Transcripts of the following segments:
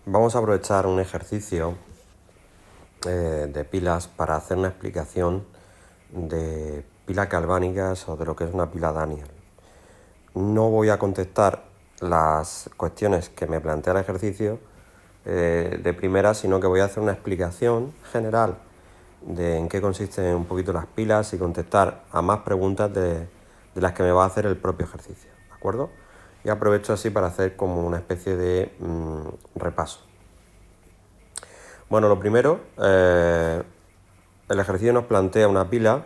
Vamos a aprovechar un ejercicio de pilas para hacer una explicación de pilas galvánicas o de lo que es una pila Daniel. No voy a contestar las cuestiones que me plantea el ejercicio de primera, sino que voy a hacer una explicación general de en qué consisten un poquito las pilas y contestar a más preguntas de las que me va a hacer el propio ejercicio, ¿de acuerdo? Y aprovecho así para hacer como una especie de repaso. Bueno, lo primero, el ejercicio nos plantea una pila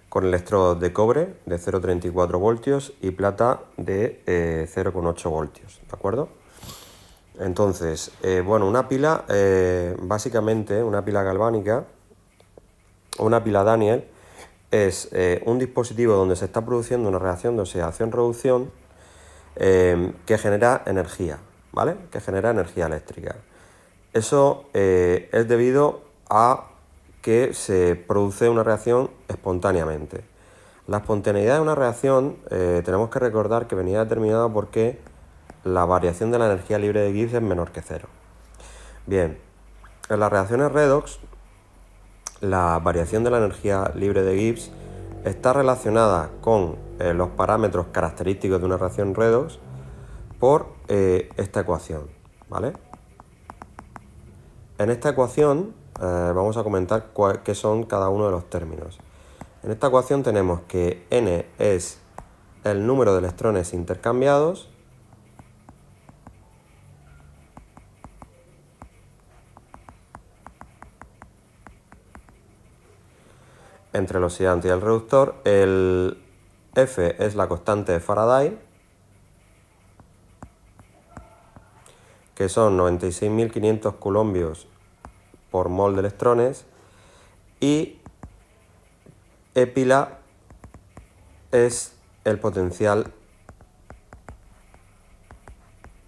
con electrodos de cobre de 0,34 voltios y plata de 0,8 voltios, ¿de acuerdo? Entonces, bueno, una pila, básicamente una pila galvánica o una pila Daniel es un dispositivo donde se está produciendo una reacción de oxidación-reducción que genera energía, ¿vale? Que genera energía eléctrica. Eso es debido a que se produce una reacción espontáneamente. La espontaneidad de una reacción tenemos que recordar que venía determinada porque la variación de la energía libre de Gibbs es menor que cero. Bien, en las reacciones redox, la variación de la energía libre de Gibbs está relacionada con los parámetros característicos de una reacción redox por esta ecuación, ¿vale? En esta ecuación vamos a comentar qué son cada uno de los términos. En esta ecuación tenemos que n es el número de electrones intercambiados entre el oxidante y el reductor, el F es la constante de Faraday, que son 96.500 coulombios por mol de electrones, y E pila es el potencial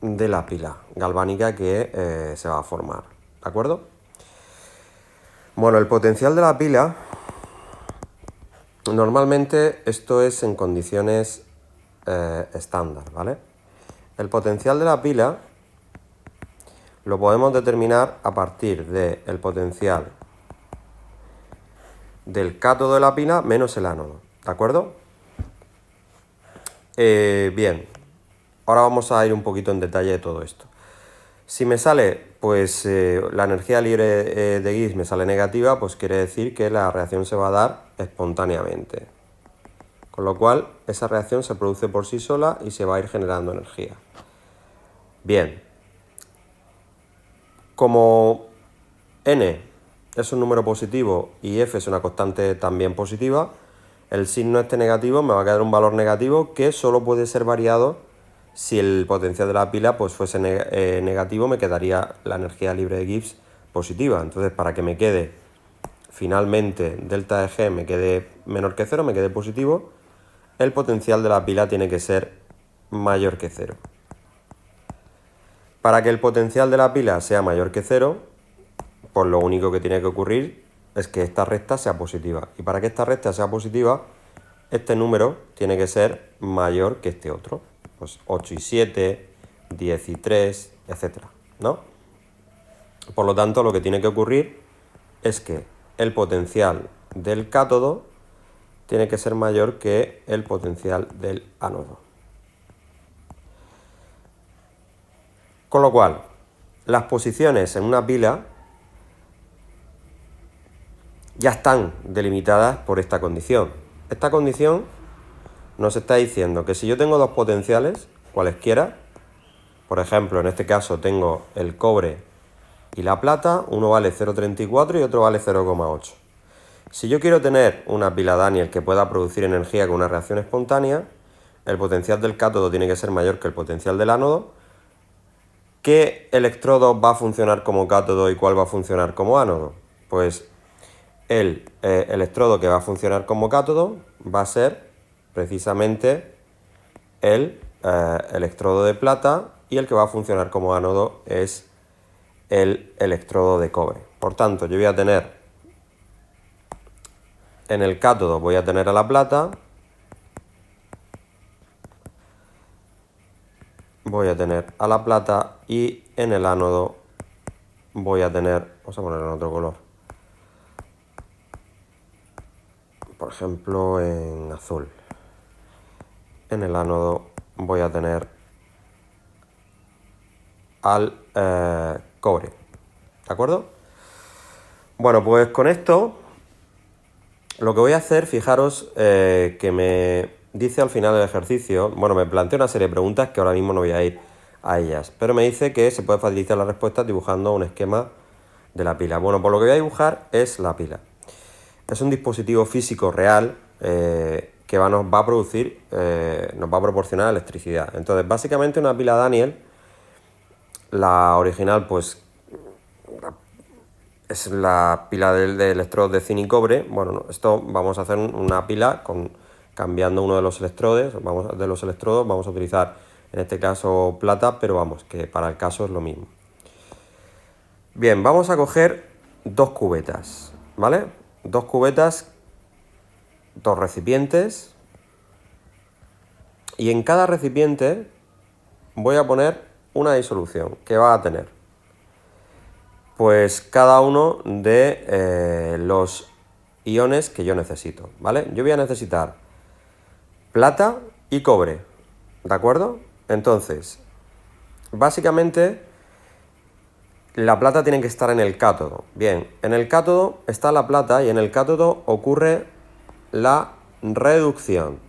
de la pila galvánica que se va a formar, ¿de acuerdo? Bueno, el potencial de la pila, normalmente esto es en condiciones estándar, ¿vale? El potencial de la pila lo podemos determinar a partir del potencial del cátodo de la pila menos el ánodo, ¿de acuerdo? Bien, ahora vamos a ir un poquito en detalle de todo esto. Si me sale, pues la energía libre de Gibbs me sale negativa, pues quiere decir que la reacción se va a dar espontáneamente. Con lo cual, esa reacción se produce por sí sola y se va a ir generando energía. Bien, como n es un número positivo y f es una constante también positiva, el signo este negativo me va a quedar un valor negativo que solo puede ser variado si el potencial de la pila pues fuese negativo, me quedaría la energía libre de Gibbs positiva. Entonces, para que me quede finalmente delta de G me quede menor que cero, me quede positivo, el potencial de la pila tiene que ser mayor que cero. Para que el potencial de la pila sea mayor que cero, pues lo único que tiene que ocurrir es que esta recta sea positiva. Y para que esta recta sea positiva, este número tiene que ser mayor que este otro. Pues 8 y 7, 10 y 3, etc., ¿no? Por lo tanto, lo que tiene que ocurrir es que el potencial del cátodo tiene que ser mayor que el potencial del ánodo. Con lo cual, las posiciones en una pila ya están delimitadas por esta condición. Esta condición nos está diciendo que si yo tengo dos potenciales, cualesquiera, por ejemplo, en este caso tengo el cobre y la plata, uno vale 0,34 y otro vale 0,8. Si yo quiero tener una pila Daniel que pueda producir energía con una reacción espontánea, el potencial del cátodo tiene que ser mayor que el potencial del ánodo. ¿Qué electrodo va a funcionar como cátodo y cuál va a funcionar como ánodo? Pues el electrodo que va a funcionar como cátodo va a ser precisamente el electrodo de plata, y el que va a funcionar como ánodo es el electrodo de cobre. Por tanto, yo voy a tener en el cátodo voy a tener a la plata, y en el ánodo voy a tener, vamos a ponerlo en otro color, por ejemplo en azul. En el ánodo voy a tener al cobre, ¿de acuerdo? Bueno, pues con esto lo que voy a hacer, fijaros que me dice al final del ejercicio, bueno, me plantea una serie de preguntas que ahora mismo no voy a ir a ellas, pero me dice que se puede facilitar la respuesta dibujando un esquema de la pila. Bueno, pues lo que voy a dibujar es la pila. Es un dispositivo físico real que nos va a producir, nos va a proporcionar electricidad. Entonces, básicamente una pila Daniel, la original, pues es la pila de electrodos de zinc y cobre. Bueno, esto vamos a hacer una pila cambiando uno de los electrodos. Vamos a utilizar en este caso plata, pero vamos, que para el caso es lo mismo. Bien, vamos a coger dos cubetas, ¿vale? Dos cubetas, dos recipientes, y en cada recipiente voy a poner una disolución que va a tener pues cada uno de los iones que yo necesito, ¿vale? Yo voy a necesitar plata y cobre, ¿de acuerdo? Entonces, básicamente la plata tiene que estar en el cátodo. Bien, en el cátodo está la plata y en el cátodo ocurre la reducción,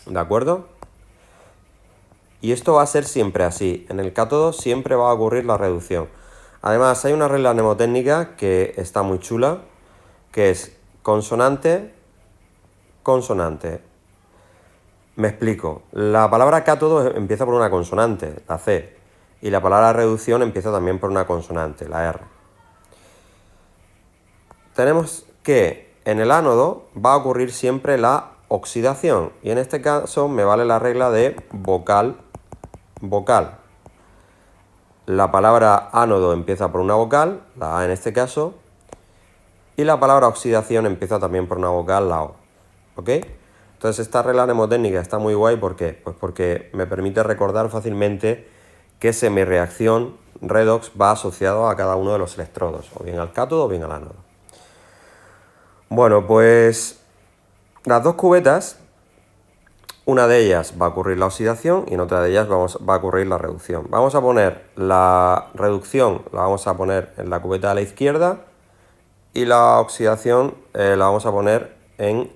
¿de acuerdo? Y esto va a ser siempre así. En el cátodo siempre va a ocurrir la reducción. Además, hay una regla mnemotécnica que está muy chula, que es consonante, consonante. Me explico. La palabra cátodo empieza por una consonante, la C, y la palabra reducción empieza también por una consonante, la R. Tenemos que en el ánodo va a ocurrir siempre la oxidación, y en este caso me vale la regla de vocal, vocal. La palabra ánodo empieza por una vocal, la A en este caso, y la palabra oxidación empieza también por una vocal, la O. ¿Ok? Entonces esta regla mnemotécnica está muy guay, ¿por qué? Pues porque me permite recordar fácilmente que semireacción redox va asociado a cada uno de los electrodos, o bien al cátodo o bien al ánodo. Bueno, pues las dos cubetas, una de ellas va a ocurrir la oxidación y en otra de ellas va a ocurrir la reducción. Vamos a poner la reducción, la vamos a poner en la cubeta de la izquierda, y la oxidación la vamos a poner en...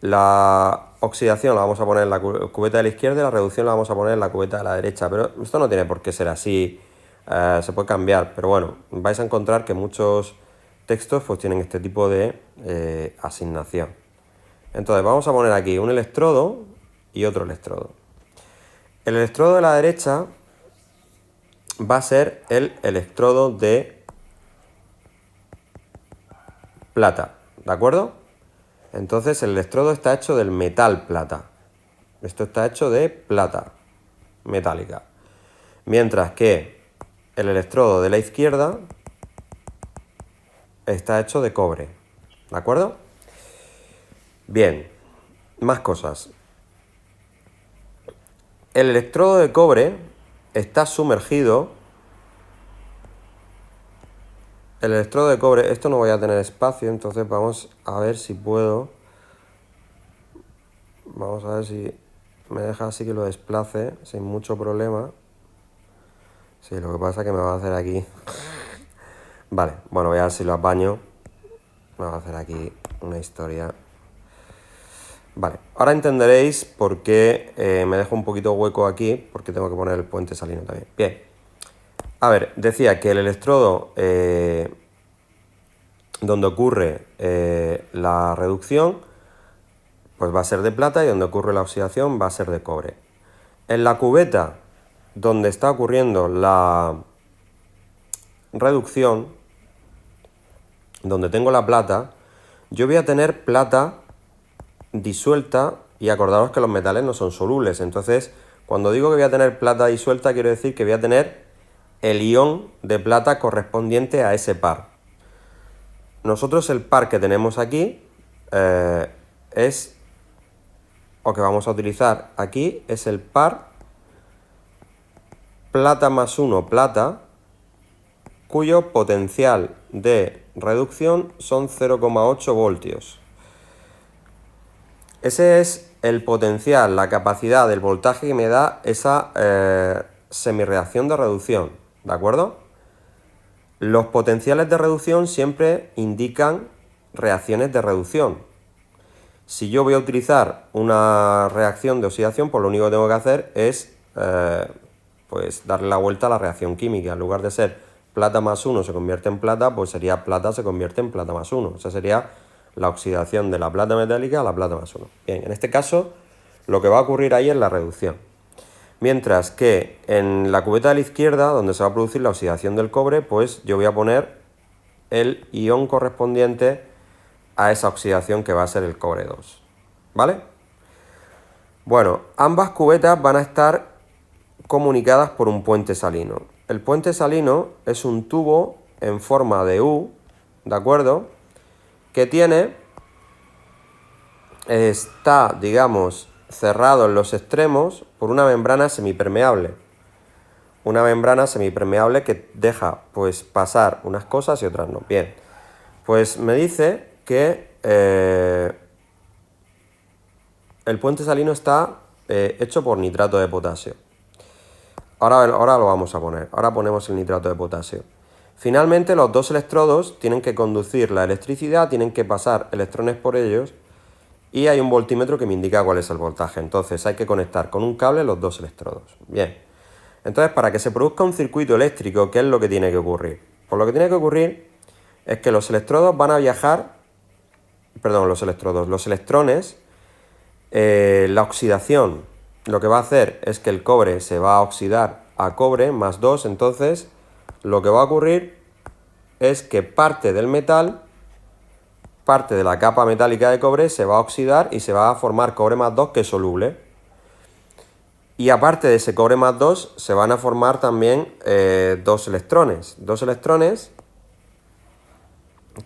la oxidación la vamos a poner en la cubeta de la izquierda y la reducción la vamos a poner en la cubeta de la derecha. Pero esto no tiene por qué ser así, se puede cambiar. Pero bueno, vais a encontrar que muchos textos pues tienen este tipo de asignación. Entonces vamos a poner aquí un electrodo y otro electrodo. El electrodo de la derecha va a ser el electrodo de plata, ¿de acuerdo? Entonces el electrodo está hecho del metal plata. Esto está hecho de plata metálica. Mientras que el electrodo de la izquierda está hecho de cobre, ¿de acuerdo? Bien, más cosas. El electrodo de cobre está sumergido. El electrodo de cobre, esto no voy a tener espacio, entonces vamos a ver si puedo. Vamos a ver si me deja así que lo desplace sin mucho problema. Sí, lo que pasa es que me va a hacer aquí. Vale, bueno, voy a ver si lo apaño. Me va a hacer aquí una historia. Vale, ahora entenderéis por qué me dejo un poquito hueco aquí, porque tengo que poner el puente salino también. Bien. A ver, decía que el electrodo donde ocurre la reducción pues va a ser de plata y donde ocurre la oxidación va a ser de cobre. En la cubeta donde está ocurriendo la reducción, donde tengo la plata, yo voy a tener plata disuelta, y acordaros que los metales no son solubles. Entonces, cuando digo que voy a tener plata disuelta, quiero decir que voy a tener el ion de plata correspondiente a ese par. Nosotros el par que tenemos aquí o que vamos a utilizar aquí, es el par plata más 1 plata, cuyo potencial de reducción son 0,8 voltios. Ese es el potencial, la capacidad del voltaje que me da esa semirreacción de reducción, ¿de acuerdo? Los potenciales de reducción siempre indican reacciones de reducción. Si yo voy a utilizar una reacción de oxidación, pues lo único que tengo que hacer es pues darle la vuelta a la reacción química. En lugar de ser plata más 1 se convierte en plata, pues sería plata se convierte en plata más 1. Esa sería la oxidación de la plata metálica a la plata más 1. Bien, en este caso lo que va a ocurrir ahí es la reducción. Mientras que en la cubeta de la izquierda, donde se va a producir la oxidación del cobre, pues yo voy a poner el ion correspondiente a esa oxidación que va a ser el cobre 2. ¿Vale? Bueno, ambas cubetas van a estar comunicadas por un puente salino. El puente salino es un tubo en forma de U, ¿de acuerdo? Que está, digamos, cerrado en los extremos por una membrana semipermeable. Una membrana semipermeable que deja, pues, pasar unas cosas y otras no. Bien, pues me dice que el puente salino está hecho por nitrato de potasio. Ahora lo vamos a poner. Ahora ponemos el nitrato de potasio. Finalmente, los dos electrodos tienen que conducir la electricidad, tienen que pasar electrones por ellos y hay un voltímetro que me indica cuál es el voltaje. Entonces hay que conectar con un cable los dos electrodos. Bien. Entonces, para que se produzca un circuito eléctrico, ¿qué es lo que tiene que ocurrir? Pues lo que tiene que ocurrir es que los electrodos van a viajar, perdón, los electrones, la oxidación, lo que va a hacer es que el cobre se va a oxidar a cobre más 2, entonces lo que va a ocurrir es que parte del metal, parte de la capa metálica de cobre se va a oxidar y se va a formar cobre más 2 que es soluble. Y aparte de ese cobre más 2 se van a formar también dos electrones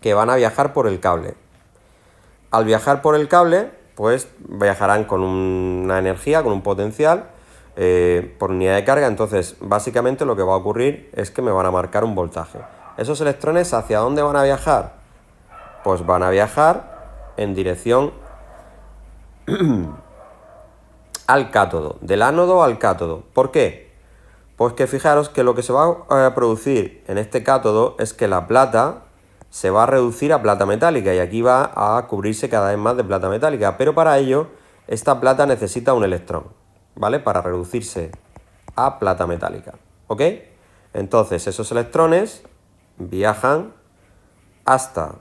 que van a viajar por el cable. Al viajar por el cable, pues viajarán con una energía, con un potencial, por unidad de carga. Entonces, básicamente lo que va a ocurrir es que me van a marcar un voltaje. ¿Esos electrones hacia dónde van a viajar? Pues van a viajar en dirección al cátodo, del ánodo al cátodo. ¿Por qué? Pues que fijaros que lo que se va a producir en este cátodo es que la plata se va a reducir a plata metálica y aquí va a cubrirse cada vez más de plata metálica, pero para ello esta plata necesita un electrón, ¿vale? Para reducirse a plata metálica, ¿ok? Entonces esos electrones viajan hasta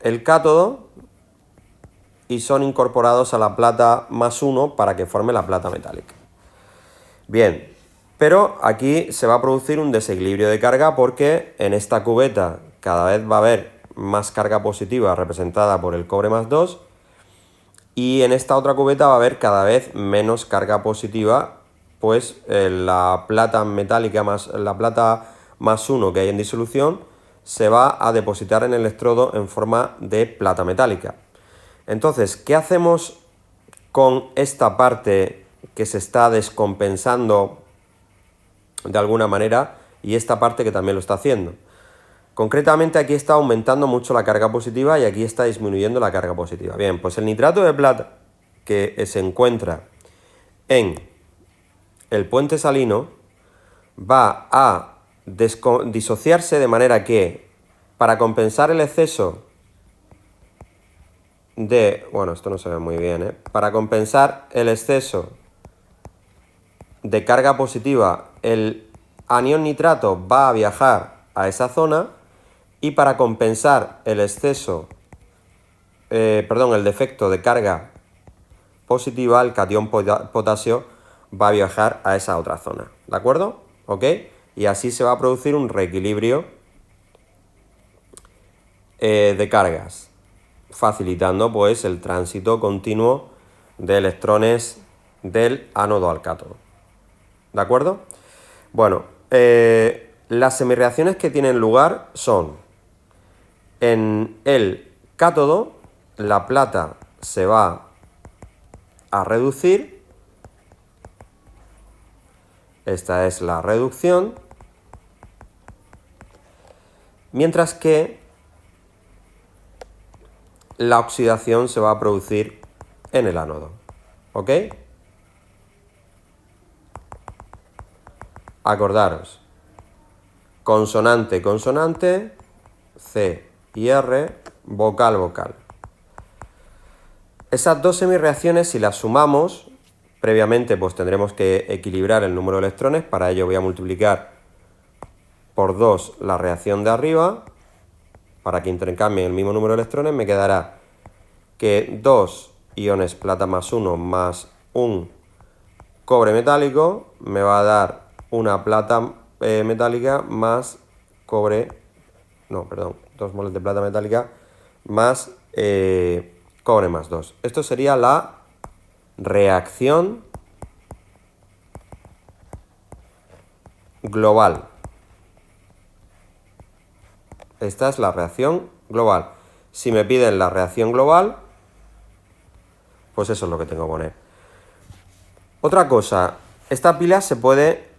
el cátodo y son incorporados a la plata más 1 para que forme la plata metálica. Bien, pero aquí se va a producir un desequilibrio de carga porque en esta cubeta cada vez va a haber más carga positiva representada por el cobre más 2 y en esta otra cubeta va a haber cada vez menos carga positiva, pues la plata metálica más la plata más 1 que hay en disolución se va a depositar en el electrodo en forma de plata metálica. Entonces, ¿qué hacemos con esta parte que se está descompensando de alguna manera y esta parte que también lo está haciendo? Concretamente aquí está aumentando mucho la carga positiva y aquí está disminuyendo la carga positiva. Bien, pues el nitrato de plata que se encuentra en el puente salino va a disociarse de manera que para compensar el exceso de... Bueno, esto no se ve muy bien, Para compensar el exceso de carga positiva, el anión nitrato va a viajar a esa zona y para compensar el exceso, el defecto de carga positiva, el catión potasio va a viajar a esa otra zona, ¿de acuerdo? ¿Ok? Y así se va a producir un reequilibrio de cargas, facilitando pues el tránsito continuo de electrones del ánodo al cátodo. ¿De acuerdo? Bueno, las semirreacciones que tienen lugar son: en el cátodo la plata se va a reducir Esta es la reducción. Mientras que la oxidación se va a producir en el ánodo. ¿Ok? Acordaros. Consonante, consonante, C y R, vocal, vocal. Esas dos semireacciones, si las sumamos, previamente pues tendremos que equilibrar el número de electrones. Para ello voy a multiplicar por 2 la reacción de arriba. Para que intercambien el mismo número de electrones, me quedará que 2 iones plata más 1 más un cobre metálico me va a dar una plata metálica más cobre, no, perdón, 2 moles de plata metálica más cobre más 2. Esto sería la reacción global. Esta es la reacción global. Si me piden la reacción global, pues eso es lo que tengo que poner. Otra cosa, esta pila se puede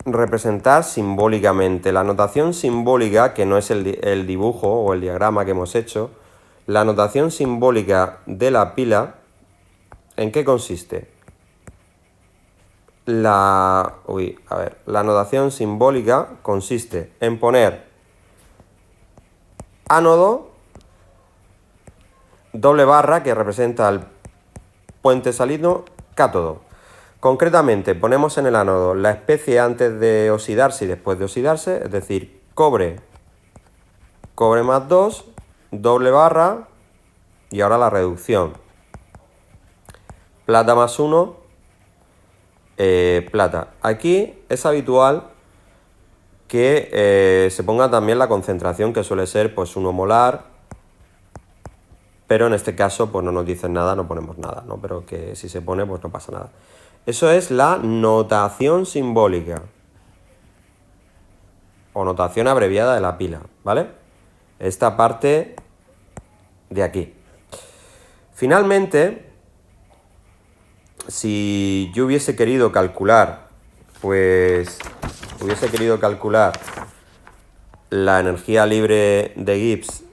representar simbólicamente. La notación simbólica, que no es el dibujo o el diagrama que hemos hecho, la notación simbólica de la pila, ¿en qué consiste? La notación simbólica consiste en poner ánodo, doble barra que representa el puente salino, cátodo. Concretamente, ponemos en el ánodo la especie antes de oxidarse y después de oxidarse, es decir, cobre, cobre más 2, doble barra y ahora la reducción. Plata más 1, plata. Aquí es habitual que se ponga también la concentración, que suele ser pues 1 molar, pero en este caso pues no nos dicen nada, no ponemos nada, ¿no? Pero que si se pone pues no pasa nada. Eso es la notación simbólica o notación abreviada de la pila, ¿vale? Esta parte de aquí. Finalmente, si yo hubiese querido calcular, la energía libre de Gibbs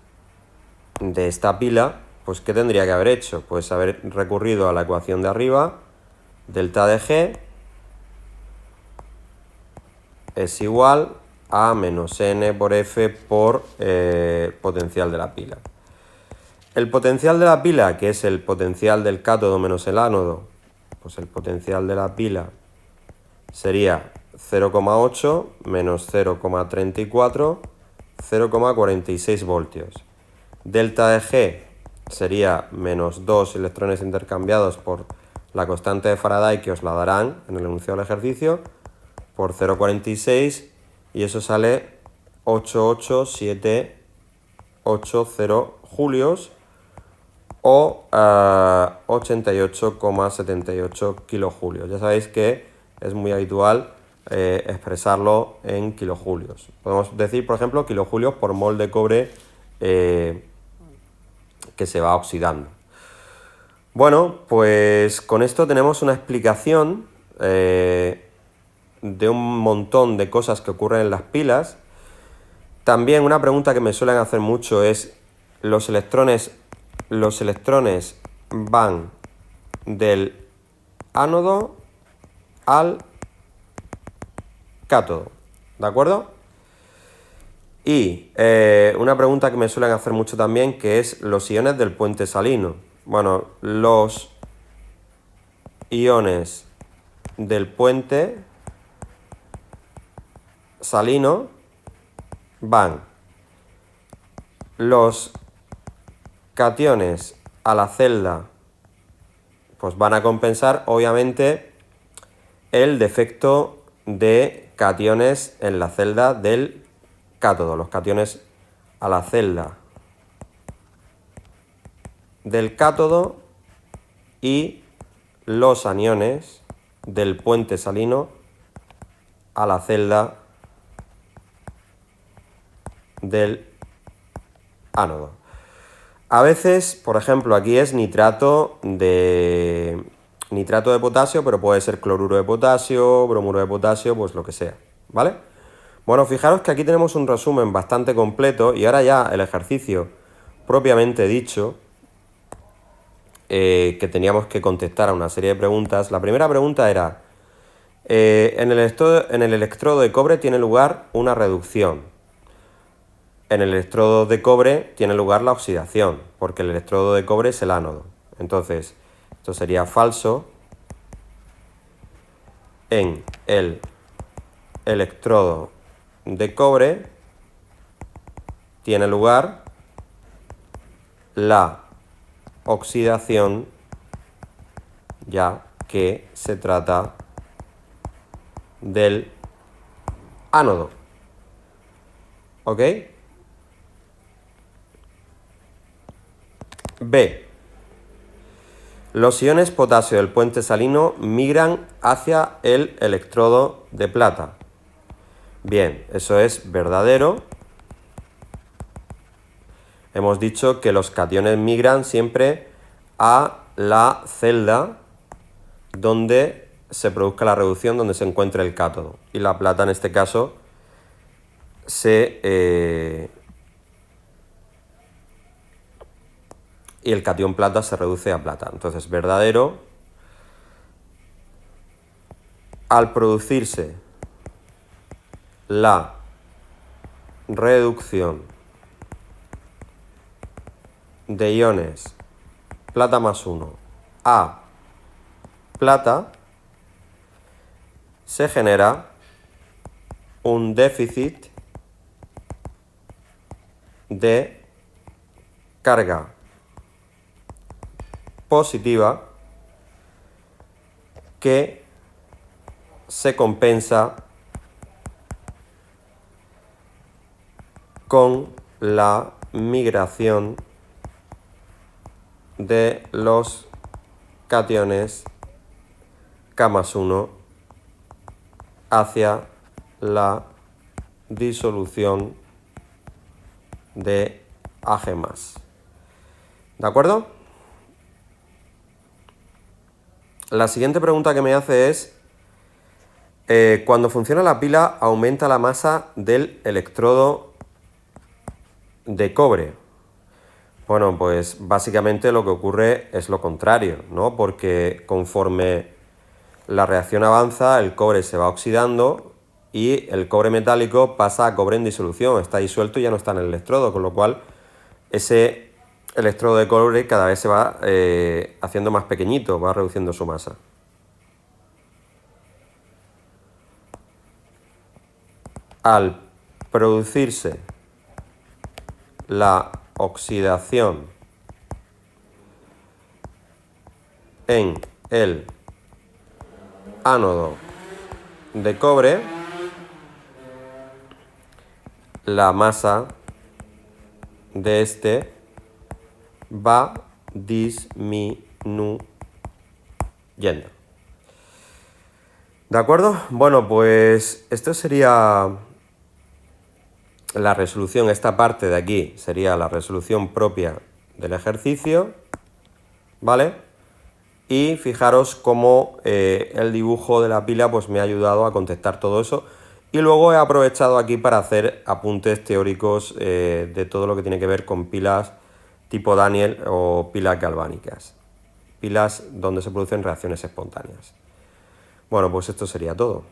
de esta pila, pues ¿qué tendría que haber hecho? Pues haber recurrido a la ecuación de arriba, delta de G es igual a menos n por F por potencial de la pila. El potencial de la pila, que es el potencial del cátodo menos el ánodo, pues el potencial de la pila sería 0,8 menos 0,34, 0,46 voltios. Delta de G sería menos 2 electrones intercambiados por la constante de Faraday, que os la darán en el enunciado del ejercicio, por 0,46, y eso sale 88780 julios o 88,78 kilojulios. Ya sabéis que es muy habitual expresarlo en kilojulios. Podemos decir, por ejemplo, kilojulios por mol de cobre que se va oxidando. Bueno, pues con esto tenemos una explicación de un montón de cosas que ocurren en las pilas. También una pregunta que me suelen hacer mucho es: los electrones van del ánodo al cátodo, ¿de acuerdo? Y una pregunta que me suelen hacer mucho también, que es los iones del puente salino. Bueno, los iones del puente salino van los cationes a la celda, pues van a compensar obviamente el defecto de cationes en la celda del cátodo. Los cationes a la celda del cátodo y los aniones del puente salino a la celda del ánodo. A veces, por ejemplo, aquí es nitrato de nitrato de potasio, pero puede ser cloruro de potasio, bromuro de potasio, pues lo que sea, ¿vale? Bueno, fijaros que aquí tenemos un resumen bastante completo y ahora ya el ejercicio propiamente dicho, que teníamos que contestar a una serie de preguntas. La primera pregunta era, en el electrodo de cobre tiene lugar una reducción. En el electrodo de cobre tiene lugar la oxidación, porque el electrodo de cobre es el ánodo. Entonces, esto sería falso. En el electrodo de cobre tiene lugar la oxidación, ya que se trata del ánodo. ¿Ok? B. Los iones potasio del puente salino migran hacia el electrodo de plata. Bien, eso es verdadero. Hemos dicho que los cationes migran siempre a la celda donde se produzca la reducción, donde se encuentre el cátodo. Y la plata, en este caso, y el catión plata se reduce a plata. Entonces, verdadero. Al producirse la reducción de iones plata más 1 a plata, se genera un déficit de carga positiva que se compensa con la migración de los cationes K más 1 hacia la disolución de Ag+. ¿De acuerdo? La siguiente pregunta que me hace es, cuando funciona la pila, aumenta la masa del electrodo de cobre. Bueno, pues básicamente lo que ocurre es lo contrario, ¿no? Porque conforme la reacción avanza, el cobre se va oxidando y el cobre metálico pasa a cobre en disolución, está disuelto y ya no está en el electrodo, con lo cual ese electrodo de cobre cada vez se va haciendo más pequeñito, va reduciendo su masa. Al producirse la oxidación en el ánodo de cobre, la masa de este va disminuyendo. ¿De acuerdo? Bueno, pues esto sería la resolución. Esta parte de aquí sería la resolución propia del ejercicio, ¿vale? Y fijaros cómo el dibujo de la pila pues me ha ayudado a contestar todo eso. Y luego he aprovechado aquí para hacer apuntes teóricos de todo lo que tiene que ver con pilas tipo Daniel o pilas galvánicas. Pilas donde se producen reacciones espontáneas. Bueno, pues esto sería todo.